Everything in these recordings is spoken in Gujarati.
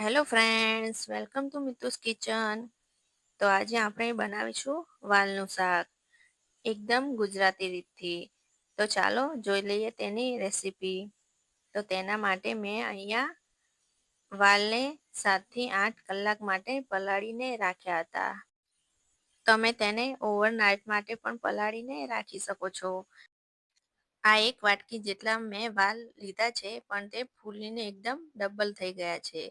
Hello friends, welcome to Mitu's kitchen. તો આજે આપણે બનાવીશું વાલનું શાક એકદમ ગુજરાતી રીતથી. તો ચાલો જોઈ લઈએ તેની રેસીપી. તો તેના માટે મેં અહીંયા વાલને 7 થી 8 કલાક માટે પલાળીને રાખ્યા હતા. તમે તેને ઓવરનાઇટ માટે પણ પલાળીને રાખી શકો છો. આ એક વાટકી જેટલા મેં વાલ લીધા છે, પણ તે ફૂલીને એકદમ ડબલ થઈ ગયા છે.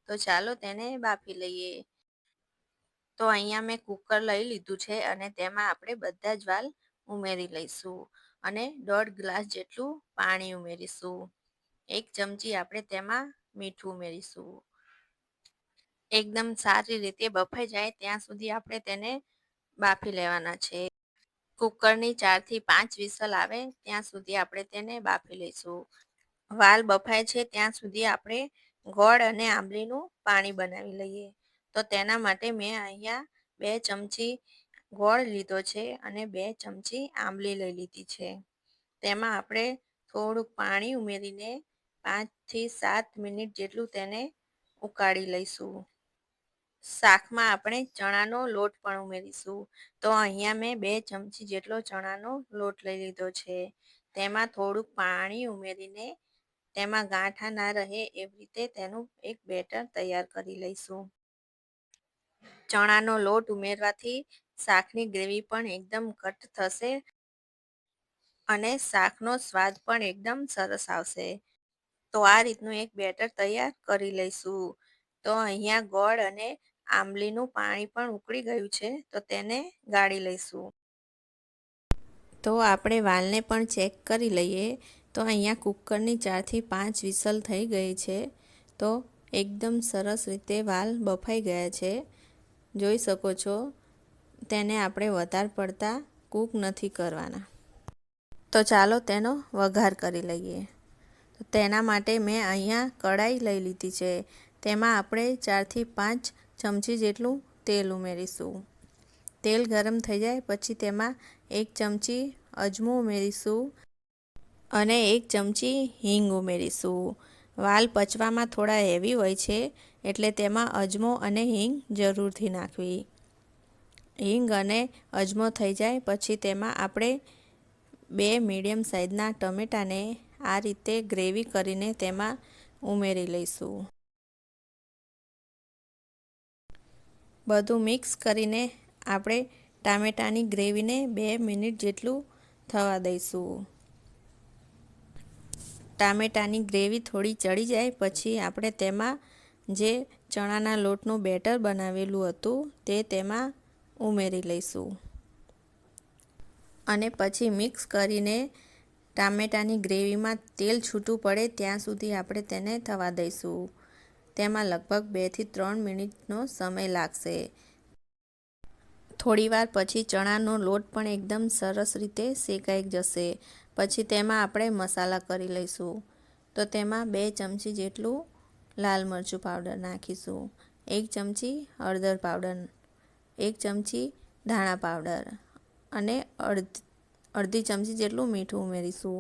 તો ચાલો તેને બાફી લઈએ. તો અહીંયા મેં કુકર લઈ લીધું છે અને તેમાં આપણે બધા જ વાલ ઉમેરી લઈશું અને 1.5 ગ્લાસ જેટલું પાણી ઉમેરીશું. 1 ચમચી આપણે તેમાં મીઠું ઉમેરીશું. એકદમ સારી રીતે બફાઈ જાય ત્યાં સુધી આપણે તેને બાફી લેવાના છે. કુકરની 4 થી 5 વિસલ આવે ત્યાં સુધી આપણે તેને બાફી લઈશું. વાલ બફાય છે ત્યાં સુધી આપણે ગોળ અને આંબલીનું પાણી બનાવી લઈએ. તો તેના માટે મેં અહીંયા 2 ચમચી ગોળ લીધો છે અને 2 ચમચી આંબલી લઈ લીધી છે. તેમાં આપણે થોડુંક પાણી ઉમેરીને 5 થી 7 મિનિટ જેટલું તેને ઉકાળી લઈશું. શાકમાં આપણે ચણાનો લોટ પણ ઉમેરીશું. તો અહીંયા મેં 2 ચમચી જેટલો ચણાનો લોટ લઈ લીધો છે. તેમાં થોડુંક પાણી ઉમેરીને તેમાં ગાંઠા ના રહે એવી રીતે તેનું એક બેટર તૈયાર કરી લઈશું. ચણાનો લોટ ઉમેરવાથી શાકની ગ્રેવી પણ એકદમ ઘટ્ટ થશે અને શાકનો સ્વાદ પણ એકદમ સરસ આવશે. તો આ રીતનું એક બેટર તૈયાર કરી લઈશું. તો અહીંયા ગોળ અને આંબલીનું પાણી પણ ઉકળી ગયું છે, તો તેને ગાળી લઈશું. તો આપણે વાલને પણ ચેક કરી લઈએ. તો અહીંયા કુકરની 4 થી 5 વિસલ થઈ ગઈ છે. તો એકદમ સરસ રીતે વાલ બફાઈ ગયા છે. જોઈ શકો છો, તેને આપણે વધારે પડતા કૂક નથી કરવાના. તો ચાલો તેનો વઘાર કરી લઈએ. તો તેના માટે મેં અહીંયા કઢાઈ લઈ લીધી છે. તેમાં આપણે 4 થી 5 ચમચી જેટલું તેલ ઉમેરીશું. તેલ ગરમ થઈ જાય પછી તેમાં 1 ચમચી અજમો ઉમેરીશું અને 1 ચમચી હિંગ ઉમેરીશું. વાલ પચવામાં થોડા હેવી હોય છે, એટલે તેમાં અજમો અને હિંગ જરૂરથી નાખવી. હિંગ અને અજમો થઈ જાય પછી તેમાં આપણે 2 મીડિયમ સાઇઝના ટમેટાને આ રીતે ગ્રેવી કરીને તેમાં ઉમેરી લઈશું. બધું મિક્સ કરીને આપણે ટામેટાની ગ્રેવીને 2 મિનિટ જેટલું થવા દઈશું. ટામેટાની ગ્રેવી થોડી ચડી જાય પછી આપણે તેમાં જે ચણાના લોટનું બેટર બનાવેલું હતું તે તેમાં ઉમેરી લઈશું અને પછી મિક્સ કરીને ટામેટાની ગ્રેવીમાં તેલ છૂટું પડે ત્યાં સુધી આપણે તેને થવા દઈશું. તેમાં લગભગ 2 થી 3 મિનિટનો સમય લાગશે. થોડીવાર પછી ચણાનો લોટ પણ એકદમ સરસ રીતે શેકાઈ જશે. પછી તેમાં આપણે મસાલા કરી લઈશું. તો તેમાં 2 ચમચી જેટલું લાલ મરચું પાવડર નાખીશું, 1 ચમચી હળદર પાવડર, 1 ચમચી ધાણા પાવડર અને અડધી ચમચી જેટલું મીઠું ઉમેરીશું.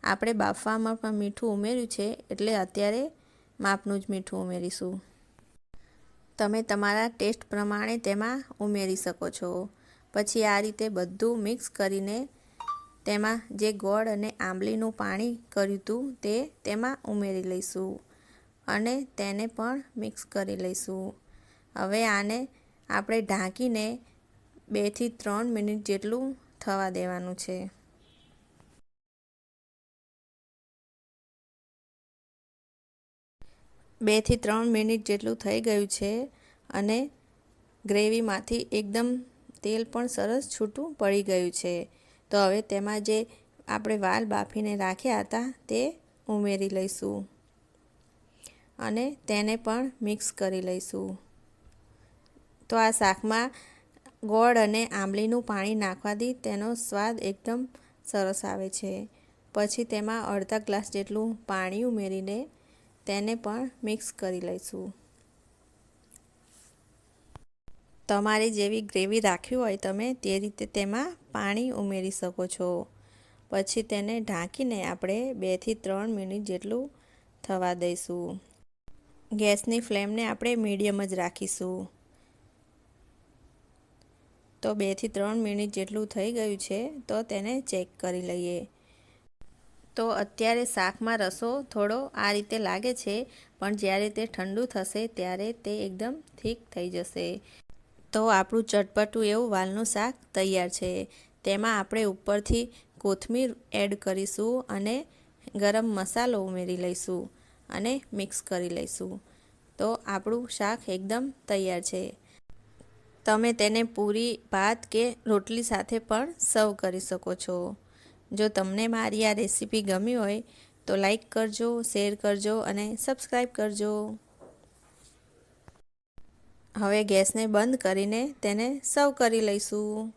આપણે બાફવામાં પણ મીઠું ઉમેર્યું છે, એટલે અત્યારે માપનું જ મીઠું ઉમેરીશું. તમે તમારા ટેસ્ટ પ્રમાણે તેમાં ઉમેરી શકો છો. પછી આ રીતે બધું મિક્સ કરીને તેમાં જે ગોળ અને આંબલીનું પાણી કર્યું હતું તે તેમાં ઉમેરી લઈશું અને તેને પણ મિક્સ કરી લઈશું. હવે આને આપણે ઢાંકીને 2 થી 3 મિનિટ જેટલું થવા દેવાનું છે. 2 થી 3 મિનિટ જેટલું થઈ ગયું છે અને ગ્રેવીમાંથી એકદમ તેલ પણ સરસ છૂટું પડી ગયું છે. તો હવે તેમાં જે આપણે વાલ બાફીને રાખ્યા હતા તે ઉમેરી લઈશું અને તેને પણ મિક્સ કરી લઈશું. તો આ શાકમાં ગોળ અને આંબલીનું પાણી નાખવાથી તેનો સ્વાદ એકદમ સરસ આવે છે. પછી તેમાં અડધા ગ્લાસ જેટલું પાણી ઉમેરીને તેને પણ મિક્સ કરી લઈશું. તમારે જેવી ગ્રેવી રાખવી હોય તમે તે રીતે તેમાં પાણી ઉમેરી શકો છો. પછી તેને ઢાંકીને આપણે 2 થી 3 મિનિટ જેટલું થવા દઈશું. ગેસની ફ્લેમને આપણે મીડિયમ જ રાખીશું. તો 2 થી 3 મિનિટ જેટલું થઈ ગયું છે, તો તેને ચેક કરી લઈએ. તો અત્યારે શાકમાં રસો થોડો આ રીતે લાગે છે, પણ જ્યારે તે ઠંડુ થશે ત્યારે તે એકદમ થીક થઈ જશે. તો આપણું ચટપટું એવું વાલનું શાક તૈયાર છે. તેમાં આપણે ઉપરથી કોથમીર એડ કરીશું અને ગરમ મસાલો ઉમેરી લઈશું અને મિક્સ કરી લઈશું. તો આપણું શાક એકદમ તૈયાર છે. તમે તેને પૂરી, ભાત કે રોટલી સાથે પણ સર્વ કરી શકો છો. જો તમને મારી આ રેસીપી ગમી હોય તો લાઈક કરજો, શેર કરજો અને સબસ્ક્રાઈબ કરજો. હવે ગેસને બંધ કરીને તેને સર્વ કરી લઈશું.